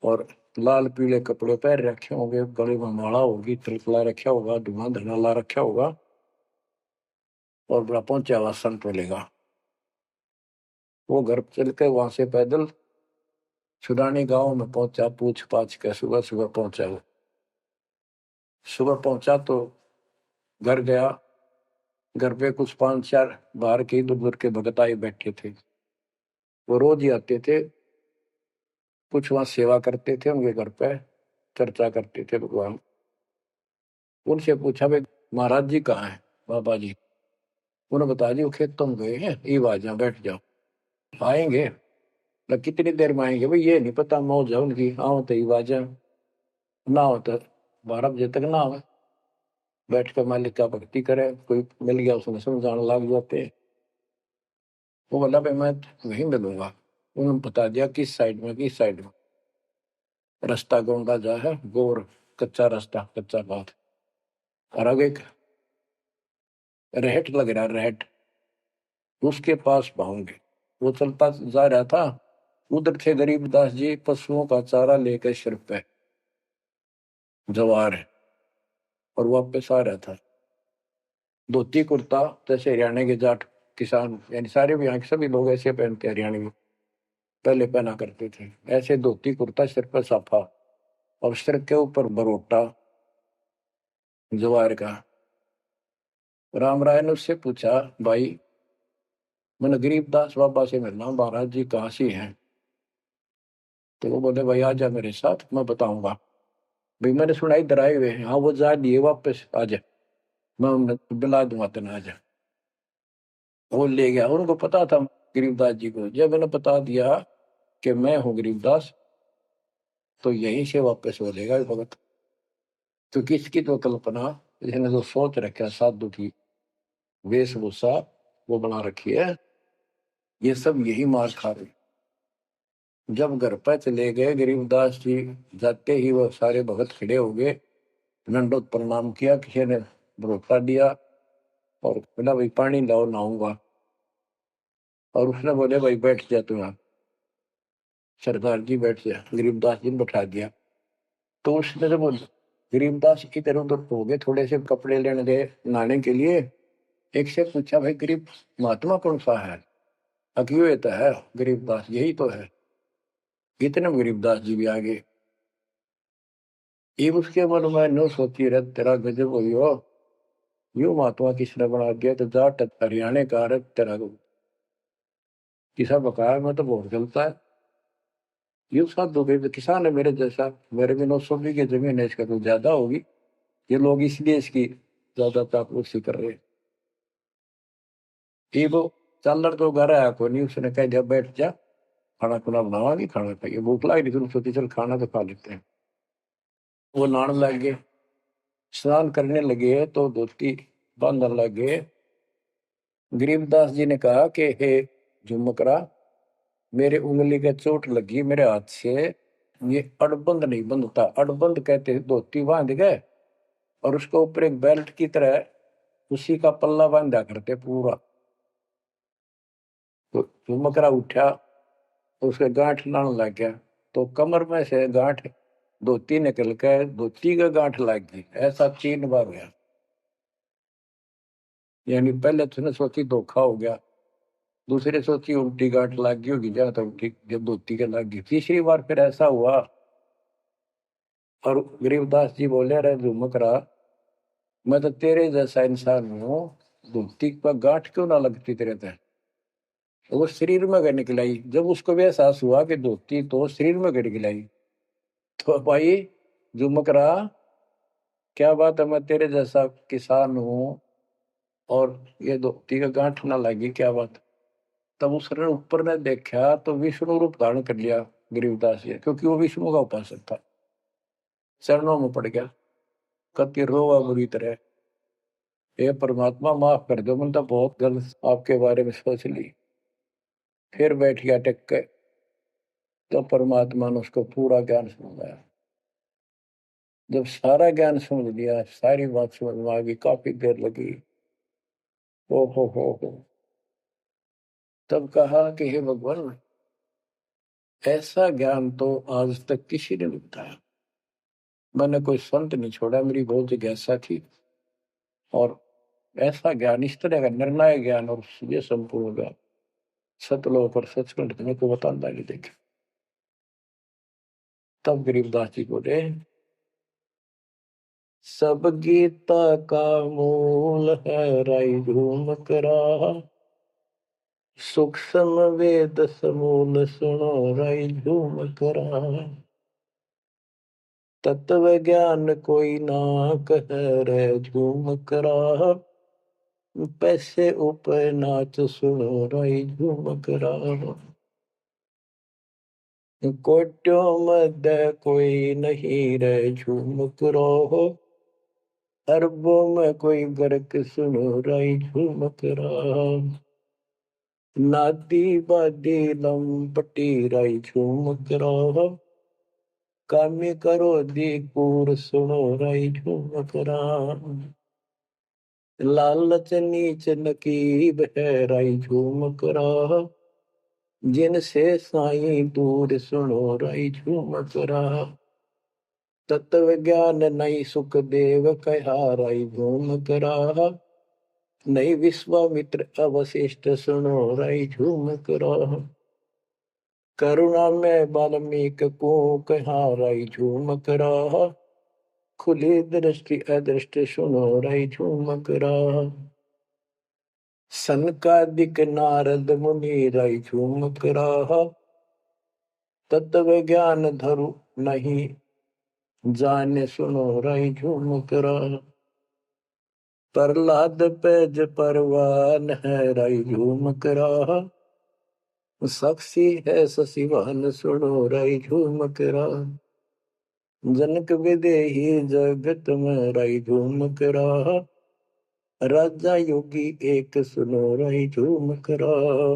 और लाल पीले कपड़े पहन रखे होंगे, गले में माला होगी, तिलक रखा होगा, धुआं धना ला रखा होगा और बड़ा पहुंचा हुआ संत मिलेगा। वो घर चल के वहां से पैदल छुड़ानी गांव में पहुंचा, पूछ पाछ के सुबह सुबह पहुंचा। वो सुबह पहुंचा तो घर गया, घर पे कुछ 5-4 बाहर के इधर उधर के भगत आए बैठे थे। वो रोज ही आते थे, कुछ वहां सेवा करते थे, उनके घर पे चर्चा करते थे भगवान। उनसे पूछा भाई महाराज जी कहाँ है, बाबा जी? उन्होंने बता दी वो खेतों में गए हैं, ये आ जाओ बैठ जाओ। आएंगे ना, कितनी देर में आएंगे भाई ये नहीं पता, मौज है उनकी, आओ तो ये आ जाओ, ना हो तो 12 बजे तक ना हो, बैठ कर मालिक का भक्ति करे। कोई मिल गया उसने समझाने लग जाते हैं। वो बोला भाई मैं वहीं मिलूंगा। उन्होंने बता दिया किस साइड में, किस साइड में। रास्ता गोंडा जा है, गोर कच्चा रास्ता, कच्चा बात, और आगे एक रहट लग रहा है, रहट, उसके पास पाऊंगे। वो चलता जा रहा था, उधर थे गरीबदास जी पशुओं का चारा लेकर सिर पे जवार है, और वापस आ रहा था। धोती कुर्ता जैसे हरियाणा के जाट किसान, यानी सारे भी यहाँ के सभी लोग ऐसे पहनते, हरियाणा में पहले पहना करते थे ऐसे, धोती कुर्ता, सिर पर साफा और सिर के ऊपर बरोटा जवार का। राम राय ने उससे पूछा, भाई मैंने गरीबदास बाबा से मिलना हूं, महाराज जी कहाँ से हैं? तो वो बोले, भाई आ जा मेरे साथ, मैं बताऊंगा। भाई मैंने सुना इधर आए हुए हैं। हाँ वो जा दिए, वापस आ जा, मैं उन्हें बुला दूंगा, तेना आ जा। वो ले गया। उनको पता था गरीबदास जी को। जब मैंने बता दिया कि मैं हूँ गरीबदास, तो यहीं से वापस हो जाएगा भगत। तो किसकी तो कल्पना, इसने जो सोच रखा साधु की वेशभूषा वो बना रखी है, ये सब यही मार खा रहे। जब घर पर चले गए गरीबदास जी, जाते ही वो सारे भगत खड़े हो गए, दंडोत प्रणाम किया, किसी ने भरोसा दिया और बोला, भाई पानी लाओ, नहाऊंगा। और उसने बोले, भाई बैठ जा तू यहाँ। सरदार जी बैठ जा। गरीबदास जी ने बैठा दिया। तो उसने जब गरीबदास इधर उधर हो गए, थोड़े से कपड़े लेने गए नहाने के लिए, एक से पूछा, भाई गरीब महात्मा कौन सा है? अज्ञेयता है गरीबदास, यही तो है। इतने में गरीबदास जी भी आ गए। ये उसके मन में न सोची, रह तेरा गजब हुई हो, यू महात्मा किसने बना दिया? तो जाट हरियाणा का रह तेरा किसा बकाया में तो बहुत चलता है। यू साधु के किसान है मेरे जैसा, मेरे भी 900 बीघे जमीन है, इसका तो ज्यादा होगी। ये लोग इसलिए इसकी ज्यादा चापलूसी कर रहे हैं। ये वो चालर तो घर आया को नहीं, उसने कह दिया बैठ जा, खाना खुना बनावा, नहीं खाना खाइए, भूख लग रही थी, सोची चल खाना तो खा लेते हैं। वो नहाने लग गए, स्नान करने लगे तो धोती बांधने लगे। गरीबदास जी ने कहा कि हे झुमकरा, मेरे उंगली का चोट लगी मेरे हाथ से, ये अड़बंद नहीं बंधता। अड़बंद कहते हैं धोती बांध गए और उसके ऊपर एक बेल्ट की तरह उसी का पल्ला बांधा करते पूरा। तो झुमकरा उठा, उसके गांठ लाने लग गया, तो कमर में से गांठ धोती निकल के धोती का गांठ लग गई। ऐसा 3 बार हुआ। यानी पहले तो उसने सोची धोखा हो गया, दूसरे सोची उल्टी गांठ लग गई होगी, जहां तक ठीक जब धोती के लग गई, तीसरी बार फिर ऐसा हुआ। और गरीबदास जी बोले, अरे झुमकरा, मैं तो तेरे जैसा इंसान हूँ, धोती पर गांठ क्यों ना लगती तेरे ते? तो वो शरीर में गए निकलाई। जब उसको भी एहसास हुआ कि धोती तो शरीर में गए निकलाई, तो भाई झुमकरा, क्या बात है, मैं तेरे जैसा किसान हूँ और ये धोती का गांठ ना लगी, क्या बात? तब उसने ऊपर ने देखा तो विष्णु रूप धारण कर लिया गरीबदास जी, क्योंकि वो विष्णु का उपासक था। चरणों में पड़ गया, कति रोवा बुरी तरह, हे परमात्मा माफ कर दो, मैंने तो बहुत गलत आपके बारे में सोच ली। फिर बैठ गया टेक के। तो परमात्मा ने उसको पूरा ज्ञान समझाया। जब सारा ज्ञान समझ लिया, सारी बात समझ में आ गई, काफी देर लगी। ओ हो, तब कहा कि हे भगवान, ऐसा ज्ञान तो आज तक किसी ने नहीं बताया। मैंने कोई संत नहीं छोड़ा, मेरी बहुत जिज्ञासा थी, और ऐसा ज्ञान, इस तरह का निर्णायक ज्ञान और ये संपूर्ण ज्ञान सतलोक और सचखंड तुम्हें को बताता नहीं देखे। तब गरीबदास जी बोले, सब गीता का मूल है राई झूम करा, सूक्ष्म वेद समूल सुनो राई झूम करा, तत्व ज्ञान कोई ना कह रहे झूम करा, पैसे ऊपर नाच सुनो राई झूम करा, कोट्यों मध्य कोई नहीं रहे झूम करो, अरबों में कोई गर्क सुनो राई झूम करा, नादी बादी लंपटी राई झूम करा, कामी करो दी कूर सुनो राई झूम करा, लालच नीच नकीब है राई झूम करा, जिनसे साईं दूर सुनो राई झूम करा, तत्व ज्ञान नहीं सुख देव कहा राई झूम करा, नहीं विश्वामित्र अवशिष्ट सुनो राई झूम करा, करुणा में वाल्मीक को कहा राई झूम करा, खुली दृष्टि अदृष्ट सुनो राई झूम करा, सनकादिक नारद मुनि राई झूम कराहा, तत्व ज्ञान धरु नहीं जाने सुनो राई झूम कराहा। प्रहलाद पैज परवान है राई झूम कराहा, साक्षी है शशिवान सुनो राई झूम कराहा। जनक विदेही जगत में राई झूम कराहा, राजा योगी एक सुनो राई झूम कराहा।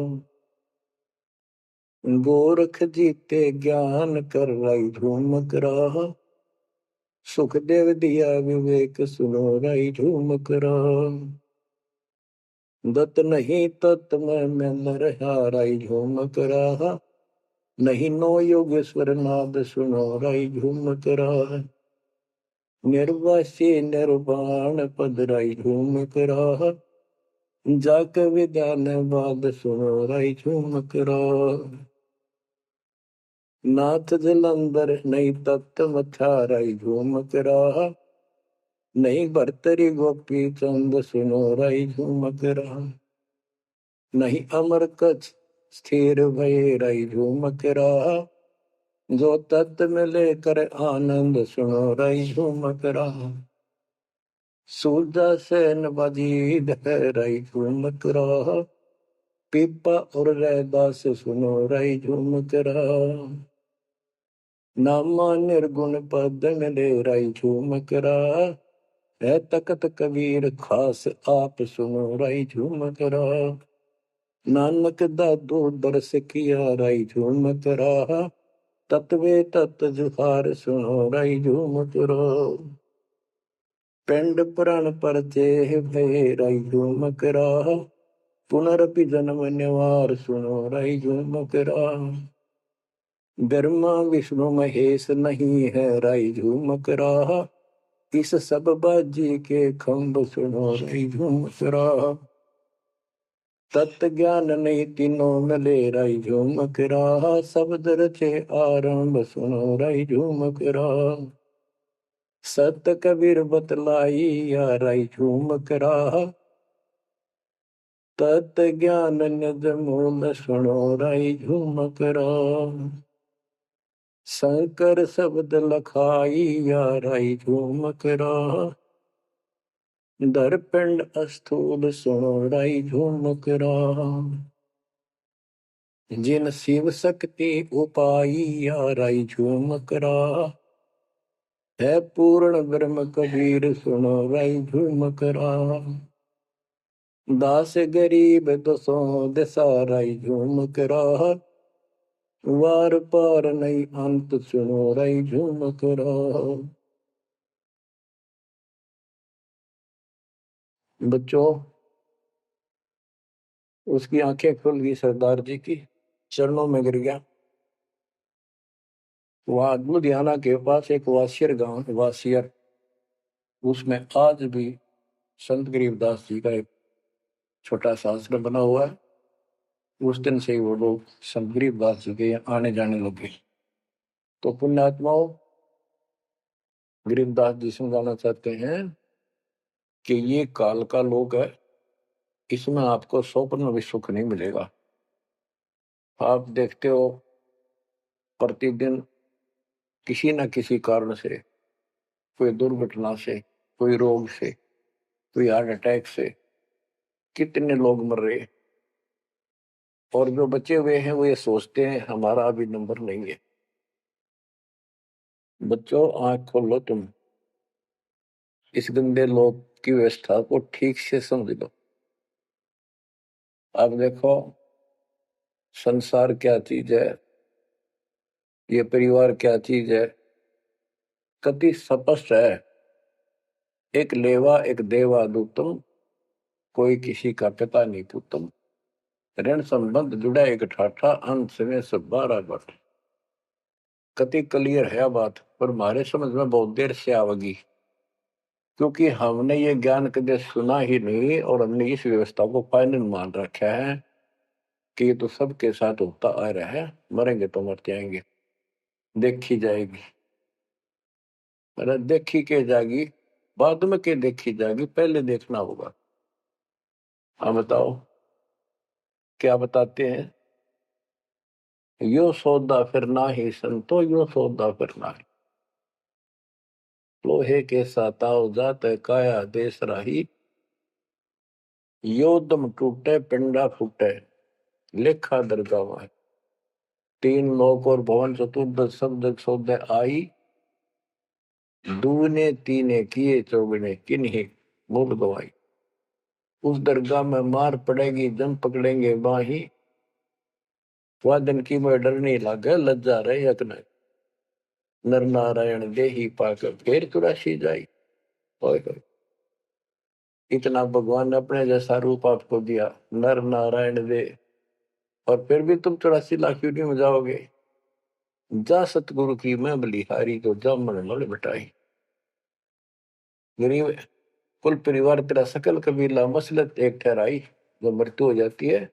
गोरख जीते ज्ञान कर राई झूम कराहा, सुखदेव दिया विवेक सुनो राई झूम कराहा। दत्त नहीं तत् में रहा राई झूम कराहा, नहीं नो योगेश्वर नाद सुनो राई झूम कराहा। निर्वासी निर्वाण पद राई झूम कराहा, जाक विद्यान बाद सुनो राई झूम कराहा। नाथ जलंधर नहीं तत्त मथा राई झूम कराहा, नहीं भरतरी गोपी चंद सुनो राई झूम कराहा। नहीं अमर कछ स्थिर भय राई झूम कराहा, जो तत्व में लेकर आनंद सुनो राई झूम कराहा। सूरजा सेन बजीद है राई झूम कराहा, पीपा और रैदास सुनो राई झूम कराहा। नामा निर्गुण पद मिले राई झूम कराहा, है तकत कबीर खास आप सुनो राई झूम कराहा। नानक दादू दरस किया राई झूम कराहा, तत्वे तत् जुहार सुनो राई झूम कराहा। पिंड पुराण पर जे भय राई झूम कराहा, पुनरपि जन्म निवार सुनो राई झूम कराहा। ब्रह्मा विष्णु महेश नहीं है राई झूम कराहा, इस सब बाजी के खंभ सुनो राई झूम कराहा। तत्व ज्ञान नहीं तीनों मिले राई झूम कराहा, शब्द रचे आरंभ सुनो राई झूम कराहा। सत कबीर बतलाई या राई झूम कराहा, तत् ज्ञान निज मूल सुनो राई झूम कराहा। शंकर शब्द लखाई या राई झूम कराहा, दरपिंड अस्थूल सुनो राई झूम कराहा। जिन शिव शक्ति उपाई या राई झूम कराहा, है पूर्ण ब्रह्म कबीर सुनो राई झूम कराहा। दास गरीब दसों दिशा राई झूम कराहा, वार पार नहीं अंत सुनो राई झूम कराहा। बच्चों, उसकी आंखें खुल गई सरदार जी की, चरणों में गिर गया। वहां लुधियाना के पास एक वासियर गांव है, वासियर, उसमें आज भी संत गरीबदास जी का एक छोटा सा आश्रम बना हुआ है। उस दिन से ही वो लोग संत गरीबदास जी के यहाँ आने जाने लगे। तो पुण्यात्माओं, गरीबदास जी समझाना चाहते हैं कि ये काल का लोक है, इसमें आपको स्वप्न में भी सुख नहीं मिलेगा। आप देखते हो प्रतिदिन किसी न किसी कारण से, कोई दुर्घटना से, कोई रोग से, कोई हार्ट अटैक से कितने लोग मर रहे, और जो बचे हुए हैं वो ये सोचते हैं हमारा अभी नंबर नहीं है। बच्चों, आंख खोलो, तुम इस गंदे लोक की व्यवस्था को ठीक से समझ लो। अब देखो, संसार क्या चीज है, ये परिवार क्या चीज है, कति स्पष्ट है। एक लेवा एक देवा दूतम, कोई किसी का पिता नहीं पुतम। ऋण संबंध जुड़ा एक ठाठा, अंत में सब 12 बट। कति क्लियर है बात, पर हमारे समझ में बहुत देर से आवेगी, क्योंकि हमने ये ज्ञान कभी सुना ही नहीं, और हमने इस व्यवस्था को फाइनल मान रखा है कि ये तो सबके साथ होता आ रहा है, मरेंगे तो मर जाएंगे, देखी जाएगी। अरे देखी के जाएगी, बाद में के देखी जाएगी, पहले देखना होगा। हाँ बताओ। क्या बताते हैं? यो सौदा फिर ना ही संतो, यो सौदा फिर ना ही। लोहे के साताव जात काया देश राही, यो दम टूटे पिंडा फूटे, लेखा दरगावा है। तीन लोक और भवन चतुर्दश शब्द सौदे आई, दूने तीने किए चौगने किन्हीं मूल गवाई। उस दरगाह में मार पड़ेगी जम पकड़ेंगे बाही, वादन की में डर नहीं लागे लज्जा रहे अकन, नर नारायण देही पाकर फिर चुरासी जाई। ओए होए, इतना भगवान ने अपने जैसा रूप आपको दिया, नर नारायण दे, और फिर भी तुम 84 लाख यूनिट में जाओगे। जा सतगुरु की मैं बलिहारी, तो जा मन मल मिटाई। गरीब कुल परिवार तेरा सकल कबीला मसलत एक ठहराई। जब मृत्यु हो जाती है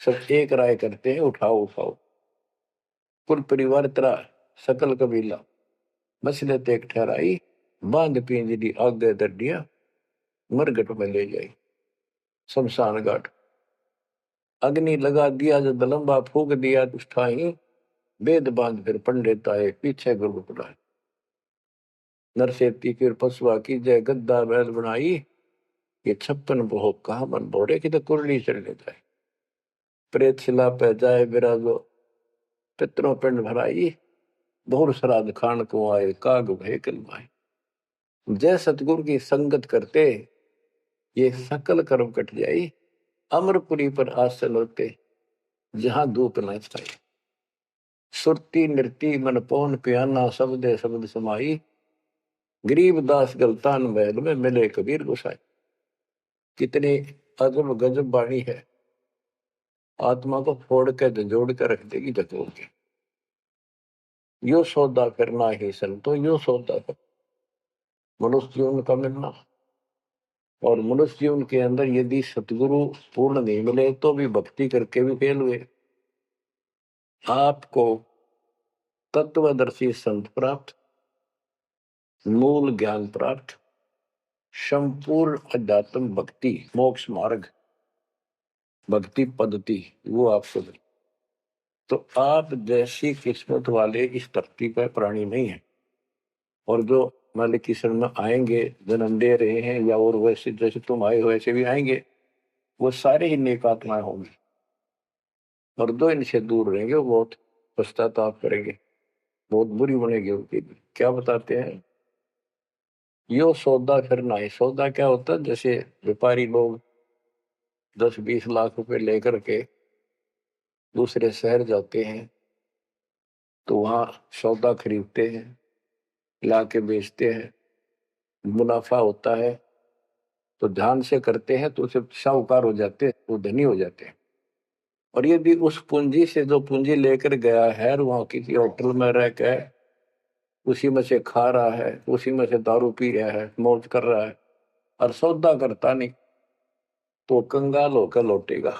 सब एक राय करते हैं, उठाओ उठाओ। कुल परिवार तेरा सकल कबीला मसलत एक ठहराई, बांध पिंजरी आगे दर्दिया, मरगट में ले जाई शमशान घाट। अग्नि लगा दिया जो दलम्बा फूक दिया दुष्टाई, वेद बांध फिर पंडित आए पीछे गुरु पढ़ाए। नरसेती फिर पशुआ की जय गद्दा बैल बनाई, ये 56 बहु कहा मन बोरे की तो कुरली चढ़ने जाए। प्रेत शिला पे जाए विराजो, पितरों पिंड भराई, बहुर श्राद्ध खान को आए काग भय कलवाए। जय सतगुरु की संगत करते ये सकल कर्म कट जाई, अमरपुरी पर आसन होते जहां धूप न छाई। सुरती नृती मन पौन पियाना, शब्दे शब्द समाई, गरीबदास गलतान महल में मिले कबीर गोसाई। कितनी अजब गजब वाणी है, आत्मा को फोड़ के झंझोड़ के रख देगी झकोड़ के। यो सौदा करना ही संतो, यो सौदा कर मनुष्य जीवन का मिलना। और मनुष्य जीवन के अंदर यदि सतगुरु पूर्ण नहीं मिले तो भी भक्ति करके भी फेल हुए। आपको तत्वदर्शी संत प्राप्त, मूल ज्ञान प्राप्त, संपूर्ण अध्यात्म भक्ति मोक्ष मार्ग भक्ति पद्धति वो आपको मिले। तो आप जैसी किस्मत वाले इस धरती पर प्राणी नहीं है। और जो मालिक की शरण में आएंगे, जन्म दे रहे हैं या और वैसे जैसे तुम आए हो वैसे भी आएंगे, वो सारे ही नेक आत्माएं होंगी। और जो इनसे दूर रहेंगे वो बहुत पश्चाताप करेंगे, बहुत बुरी बनेगी उनकी। क्या बताते हैं? यो सौदा फिर ना ही। सौदा क्या होता है? जैसे व्यापारी लोग 10-20 लाख रुपए लेकर के दूसरे शहर जाते हैं तो वहां सौदा खरीदते हैं, ला के बेचते हैं, मुनाफा होता है तो ध्यान से करते हैं तो उसे साहूकार हो जाते हैं, वो धनी हो जाते हैं। और यदि उस पूंजी से जो पूंजी लेकर गया है वहां किसी होटल में रह के उसी में से खा रहा है, उसी में से दारू पी रहा है, मौज कर रहा है और सौदा करता नहीं, तो कंगाल होकर लौटेगा।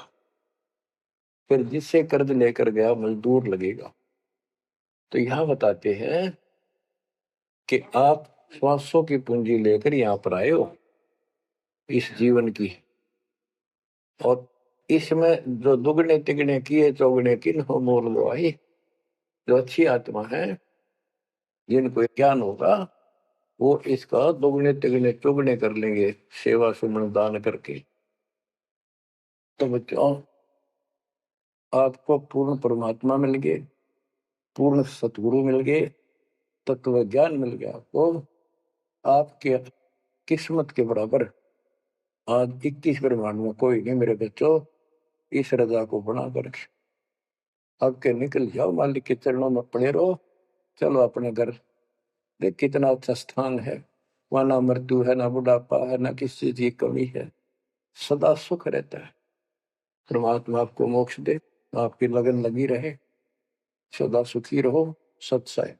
फिर जिससे कर्ज लेकर गया मजदूर लगेगा। तो यह बताते हैं कि आप श्वासों की पूंजी लेकर यहाँ पर आए हो इस जीवन की, और इसमें जो दुगने तिगने किए चौगने किन हो मोल गवाही। जो अच्छी आत्मा है जिनको ज्ञान होगा वो इसका दुगने तिगने चौगने कर लेंगे सेवा सुमन दान करके। तो बच्चों आपको पूर्ण परमात्मा मिल गए, पूर्ण सतगुरु मिल गए, तत्व ज्ञान मिल गया आपको। आपके किस्मत के बराबर आज 21 ब्रह्मांड में कोई नहीं मेरे बच्चों। इस रजा को बना कर अब के निकल जाओ, मालिक के चरणों में पड़े रहो। चलो अपने घर, देख कितना अच्छा स्थान है। वहां ना मृत्यु है, ना बुढ़ापा है, ना किसी चीज की कमी है, सदा सुख रहता है। परमात्मा आपको मोक्ष दे, आपकी लगन लगी रहे, सदा सुखी रहो। सत्सय।